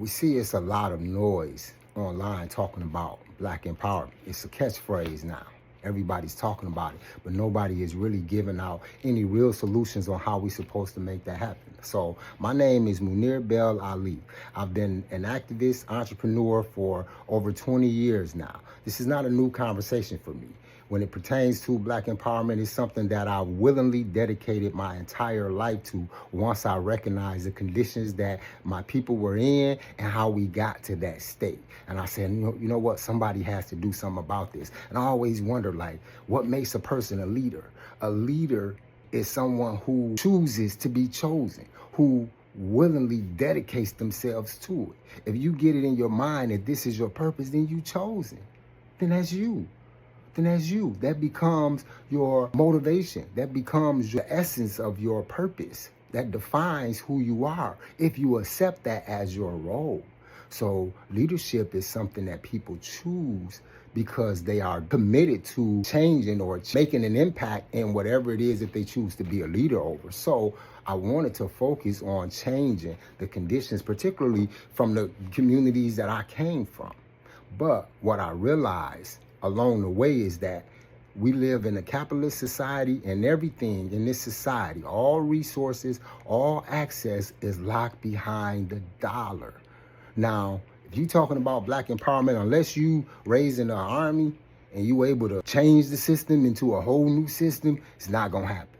We see it's a lot of noise online talking about black empowerment. It's a catchphrase now. Everybody's talking about it, but nobody is really giving out any real solutions on how we're supposed to make that happen. So my name is Munir Bell Ali. I've been an activist, entrepreneur for over 20 years now. This is not a new conversation for me. When it pertains to black empowerment, it's something that I willingly dedicated my entire life to once I recognized the conditions that my people were in and how we got to that state. And I said, you know what, somebody has to do something about this. And I always wonder, like, what makes a person a leader? A leader is someone who chooses to be chosen, who willingly dedicates themselves to it. If you get it in your mind that this is your purpose, then you chosen. Then that's you. That becomes your motivation. That becomes your essence of your purpose. That defines who you are if you accept that as your role. So leadership is something that people choose because they are committed to changing or making an impact in whatever it is that they choose to be a leader over. So I wanted to focus on changing the conditions, particularly from the communities that I came from. But what I realized along the way is that we live in a capitalist society, and everything in this society, all resources, all access is locked behind the dollar. Now, if you're talking about black empowerment, unless you raising an army and you able to change the system into a whole new system, it's not gonna happen.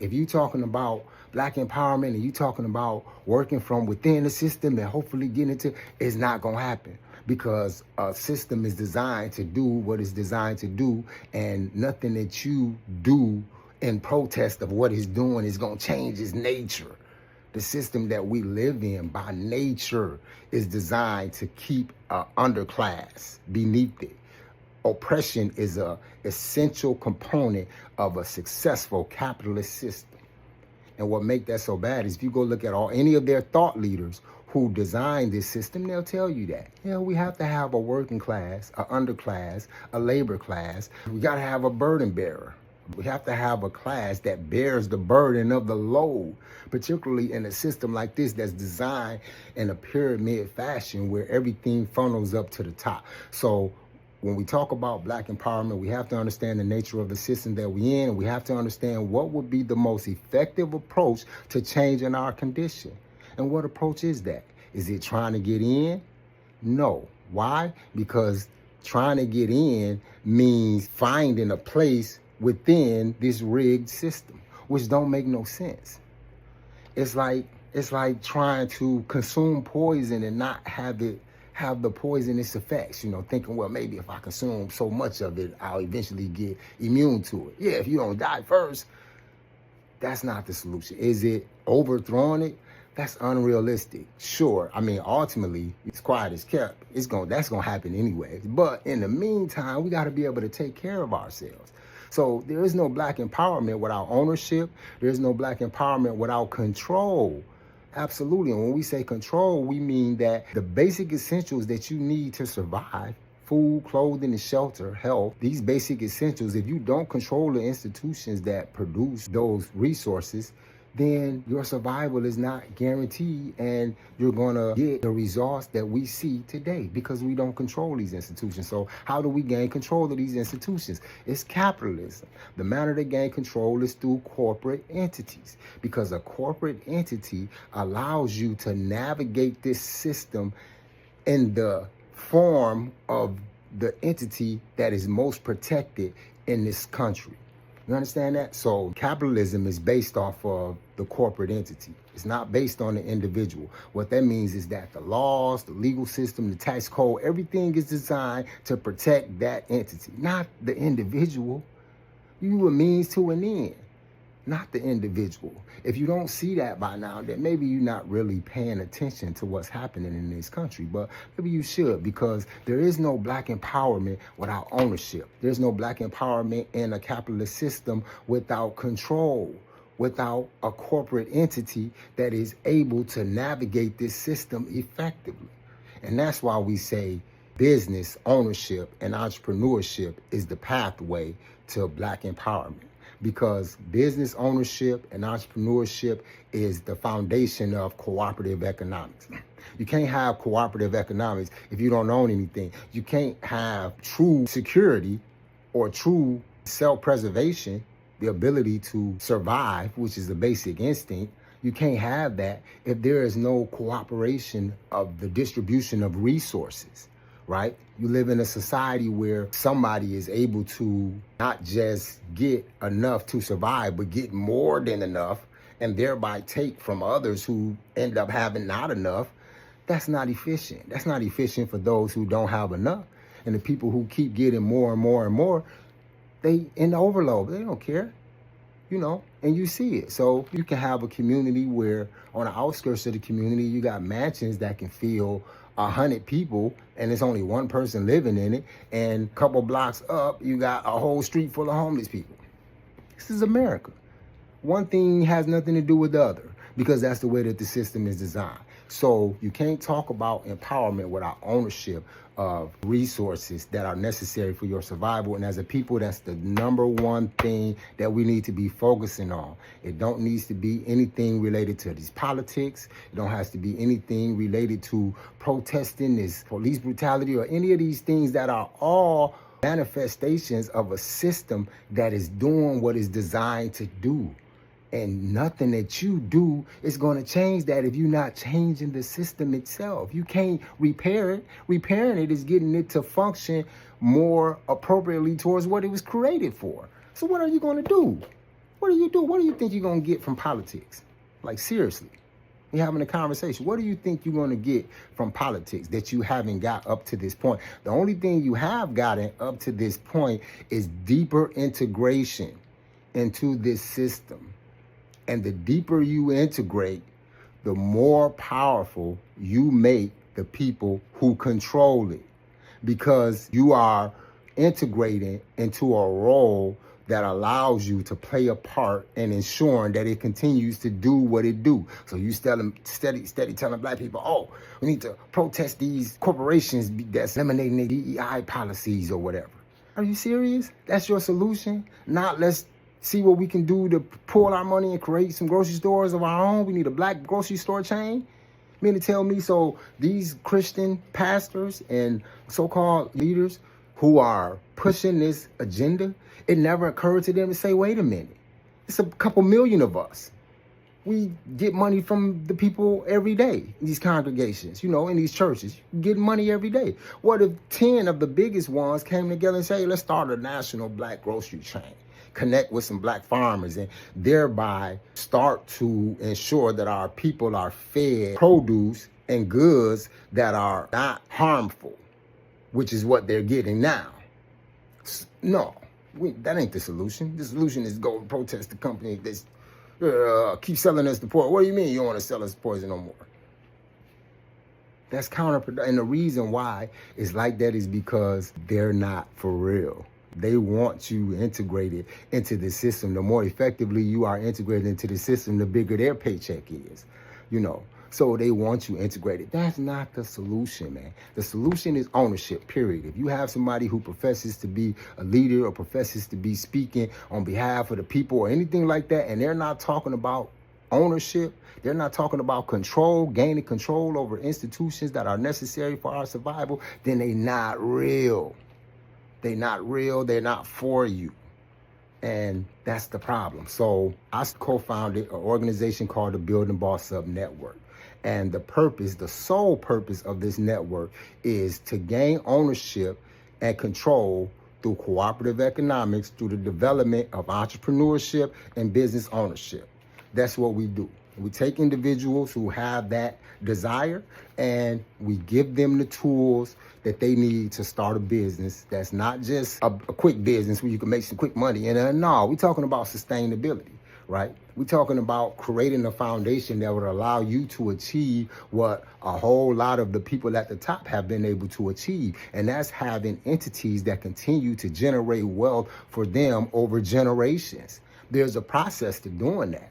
If you're talking about black empowerment and you're talking about working from within the system and hopefully getting into, it's not gonna happen. Because a system is designed to do what it's designed to do, and nothing that you do in protest of what it's doing is going to change its nature. The system that we live in by nature is designed to keep an underclass beneath it. Oppression is an essential component of a successful capitalist system. And what makes that so bad is if you go look at any of their thought leaders who designed this system, they'll tell you that. We have to have a working class, a underclass, a labor class. We got to have a burden bearer. We have to have a class that bears the burden of the load, particularly in a system like this that's designed in a pyramid fashion where everything funnels up to the top. So when we talk about black empowerment, we have to understand the nature of the system that we're in, and we have to understand what would be the most effective approach to changing our condition. And what approach is that? Is it trying to get in? No. Why? Because trying to get in means finding a place within this rigged system, which don't make no sense. It's like trying to consume poison and not have the poisonous effects, thinking, well, maybe if I consume so much of it, I'll eventually get immune to it. Yeah, if you don't die first, that's not the solution. Is it overthrowing it? That's unrealistic. Sure, ultimately, it's quiet as kept. That's gonna happen anyway. But in the meantime, we gotta be able to take care of ourselves. So there is no black empowerment without ownership. There's no black empowerment without control. Absolutely. And when we say control, we mean that the basic essentials that you need to survive, food, clothing, and shelter, health, these basic essentials, if you don't control the institutions that produce those resources, then your survival is not guaranteed, and you're gonna get the results that we see today because we don't control these institutions. So how do we gain control of these institutions? It's capitalism. The manner to gain control is through corporate entities, because a corporate entity allows you to navigate this system in the form of the entity that is most protected in this country. You understand that? So capitalism is based off of the corporate entity. It's not based on the individual. What that means is that the laws, the legal system, the tax code, everything is designed to protect that entity, not the individual. You a means to an end, not the individual. If you don't see that by now, then maybe you're not really paying attention to what's happening in this country. But maybe you should, because there is no black empowerment without ownership. There's no black empowerment in a capitalist system without control, without a corporate entity that is able to navigate this system effectively. And that's why we say business ownership and entrepreneurship is the pathway to black empowerment. because business ownership and entrepreneurship is the foundation of cooperative economics. You can't have cooperative economics if you don't own anything. You can't have true security or true self-preservation, the ability to survive, which is the basic instinct. You can't have that if there is no cooperation of the distribution of resources, right? You live in a society where somebody is able to not just get enough to survive, but get more than enough and thereby take from others who end up having not enough. That's not efficient. That's not efficient for those who don't have enough. And the people who keep getting more and more and more, they in overload. They don't care, and you see it. So you can have a community where on the outskirts of the community, you got mansions that can fill 100 people and there's only one person living in it. And a couple blocks up, you got a whole street full of homeless people. This is America. One thing has nothing to do with the other because that's the way that the system is designed. So you can't talk about empowerment without ownership of resources that are necessary for your survival. And as a people, that's the number one thing that we need to be focusing on. It don't need to be anything related to these politics. It don't have to be anything related to protesting, this police brutality, or any of these things that are all manifestations of a system that is doing what it's designed to do. And nothing that you do is going to change that if you're not changing the system itself. You can't repair it. Repairing it is getting it to function more appropriately towards what it was created for. So what are you going to do? What do you do? What do you think you're going to get from politics? Like, seriously, you're having a conversation. What do you think you're going to get from politics that you haven't got up to this point? The only thing you have gotten up to this point is deeper integration into this system. And the deeper you integrate, the more powerful you make the people who control it, because you are integrating into a role that allows you to play a part in ensuring that it continues to do what it do. So you steady telling black people, oh, we need to protest these corporations that's eliminating their DEI policies or whatever. Are you serious? That's your solution? Not let's see what we can do to pull our money and create some grocery stores of our own. We need a black grocery store chain. You mean to tell me so these Christian pastors and so-called leaders who are pushing this agenda, it never occurred to them to say, wait a minute, it's a couple million of us. We get money from the people every day in these congregations, in these churches. You get money every day. What if 10 of the biggest ones came together and say, let's start a national black grocery chain? Connect with some black farmers and thereby start to ensure that our people are fed produce and goods that are not harmful, which is what they're getting now. No, that ain't the solution. The solution is go protest the company that's keep selling us the poison. What do you mean you don't want to sell us poison no more? That's counterproductive. And the reason why it's like that is because they're not for real. They want you integrated into the system. The more effectively you are integrated into the system, the bigger their paycheck is, So they want you integrated. That's not the solution, man. The solution is ownership, period. If you have somebody who professes to be a leader or professes to be speaking on behalf of the people or anything like that, and they're not talking about ownership, they're not talking about control, gaining control over institutions that are necessary for our survival, then they're not real. They're not real. They're not for you. And that's the problem. So I co-founded an organization called the Building Boss Up Network. And the sole purpose of this network is to gain ownership and control through cooperative economics, through the development of entrepreneurship and business ownership. That's what we do. We take individuals who have that desire and we give them the tools that they need to start a business that's not just a quick business where you can make some quick money. And no, we're talking about sustainability, right? We're talking about creating a foundation that would allow you to achieve what a whole lot of the people at the top have been able to achieve. And that's having entities that continue to generate wealth for them over generations. There's a process to doing that.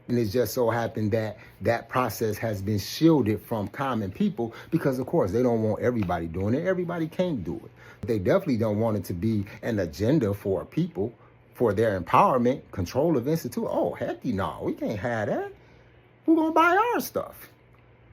And it just so happened that that process has been shielded from common people because, of course, they don't want everybody doing it. Everybody can't do it. They definitely don't want it to be an agenda for people, for their empowerment, control of institute. Oh, heck no, we can't have that. Who's going to buy our stuff?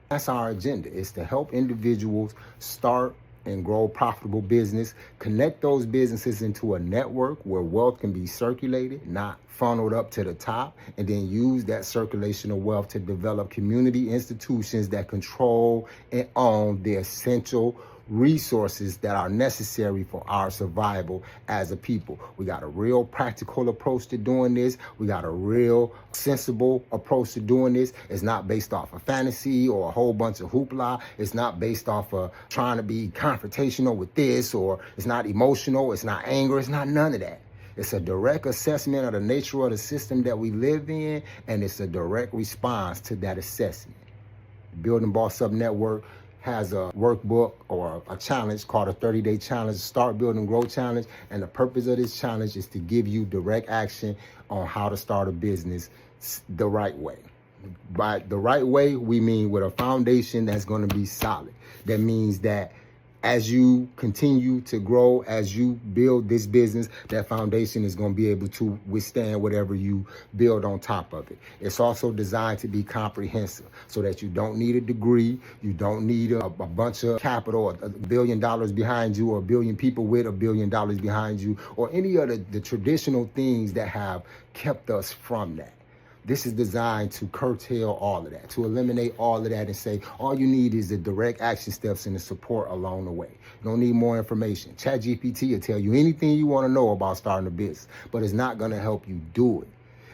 That's our agenda, is to help individuals start and grow profitable business, connect those businesses into a network where wealth can be circulated, not funneled up to the top, and then use that circulation of wealth to develop community institutions that control and own the essential resources that are necessary for our survival as a people. We got a real practical approach to doing this. We got a real sensible approach to doing this. It's not based off of fantasy or a whole bunch of hoopla. It's not based off of trying to be confrontational with this, or it's not emotional. It's not anger. It's not none of that. It's a direct assessment of the nature of the system that we live in, and it's a direct response to that assessment. Building Boss Up Network has a workbook or a challenge called a 30-day challenge, Start, Build, and Grow challenge. And the purpose of this challenge is to give you direct action on how to start a business the right way. By the right way, we mean with a foundation that's going to be solid. That means that as you continue to grow, as you build this business, that foundation is going to be able to withstand whatever you build on top of it. It's also designed to be comprehensive so that you don't need a degree, you don't need a bunch of capital, $1 billion behind you, or 1 billion people with $1 billion behind you, or any of the traditional things that have kept us from that. This is designed to curtail all of that, to eliminate all of that, and say all you need is the direct action steps and the support along the way. You don't need more information. ChatGPT will tell you anything you want to know about starting a business, but it's not going to help you do it.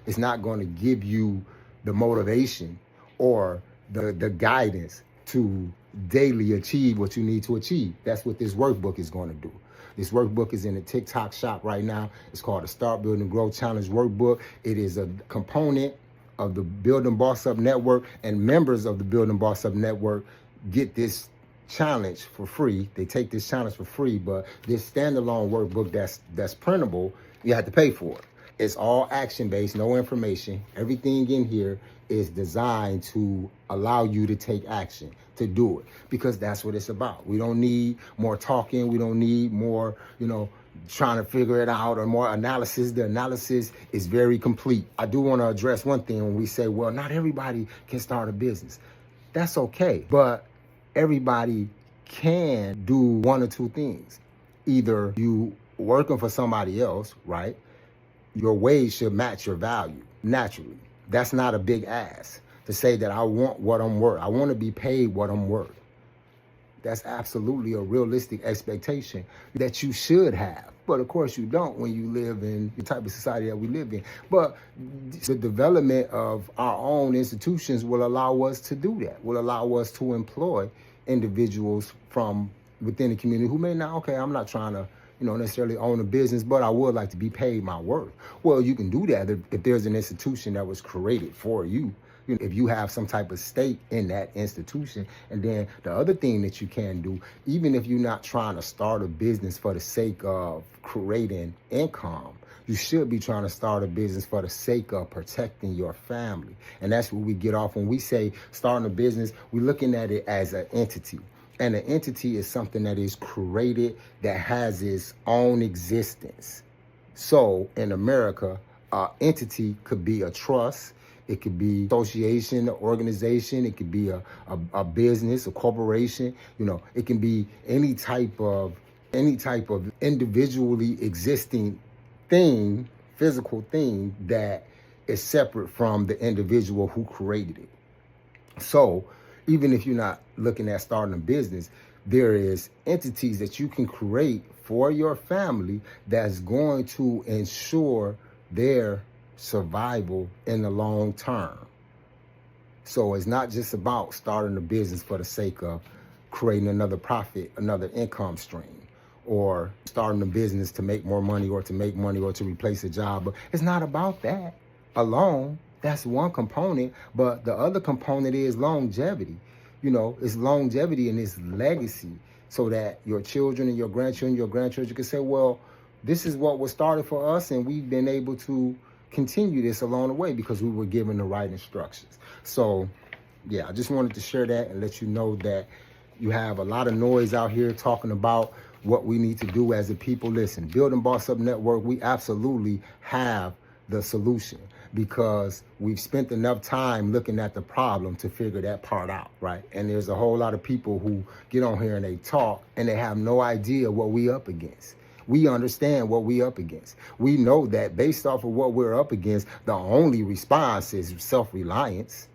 It's not going to give you the motivation or the guidance to daily achieve what you need to achieve. That's what this workbook is going to do. This workbook is in the TikTok shop right now. It's called the Start, Build, and Grow Challenge Workbook. It is a component of the Building Boss Up Network, and members of the Building Boss Up Network get this challenge for free. They take this challenge for free, but this standalone workbook that's printable, you have to pay for it. It's all action-based, no information. Everything in here is designed to allow you to take action, to do it, because that's what it's about. We don't need more talking. We don't need more, trying to figure it out, or more analysis. The analysis is very complete. I do want to address one thing when we say, well, not everybody can start a business. That's okay, but everybody can do one or two things. Either you working for somebody else, right? Your wage should match your value naturally. That's not a big ask to say that I want what I'm worth. I want to be paid what I'm worth. That's absolutely a realistic expectation that you should have. But of course you don't when you live in the type of society that we live in. But the development of our own institutions will allow us to do that, will allow us to employ individuals from within the community who may not, okay, I'm not trying to necessarily own a business, but I would like to be paid my worth. Well, you can do that if there's an institution that was created for you. If you have some type of stake in that institution. And then the other thing that you can do, even if you're not trying to start a business for the sake of creating income, you should be trying to start a business for the sake of protecting your family. And that's what we get off when we say starting a business. We're looking at it as an entity. And an entity is something that is created, that has its own existence. So in America, an entity could be a trust. It could be association, an organization. It could be a business, a corporation. It can be any type of individually existing thing, physical thing that is separate from the individual who created it. So even if you're not looking at starting a business, there is entities that you can create for your family that's going to ensure their survival in the long term. So it's not just about starting a business for the sake of creating another profit, another income stream, or starting a business to make more money or to make money or to replace a job. But it's not about that alone. That's one component, but the other component is longevity. It's longevity and it's legacy, so that your children and your grandchildren can say, well, this is what was started for us, and we've been able to continue this along the way because we were given the right instructions. So, yeah, I just wanted to share that and let you know that You have a lot of noise out here talking about what we need to do as a people. Listen, Building Boss Up Network, we absolutely have the solution, because we've spent enough time looking at the problem to figure that part out, right? And there's a whole lot of people who get on here and they talk and they have no idea what we up against. We understand what we up against. We know that based off of what we're up against, the only response is self-reliance.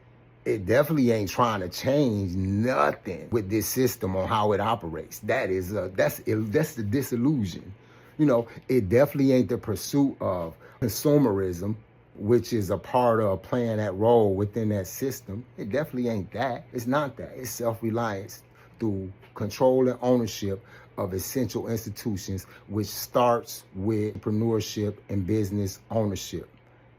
It definitely ain't trying to change nothing with this system on how it operates. That's the disillusion. You know, it definitely ain't the pursuit of consumerism, which is a part of playing that role within that system. It definitely ain't that. It's not that. It's self-reliance through control and ownership of essential institutions, which starts with entrepreneurship and business ownership.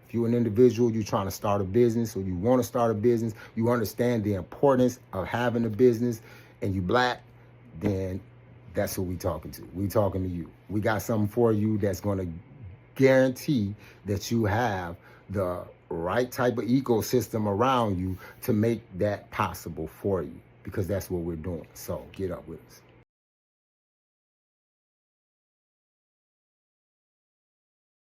If you're an individual, you're trying to start a business, or you want to start a business, you understand the importance of having a business, and you Black, then that's who we talking to. We talking to you. We got something for you that's going to guarantee that you have the right type of ecosystem around you to make that possible for you, because that's what we're doing. So get up with us.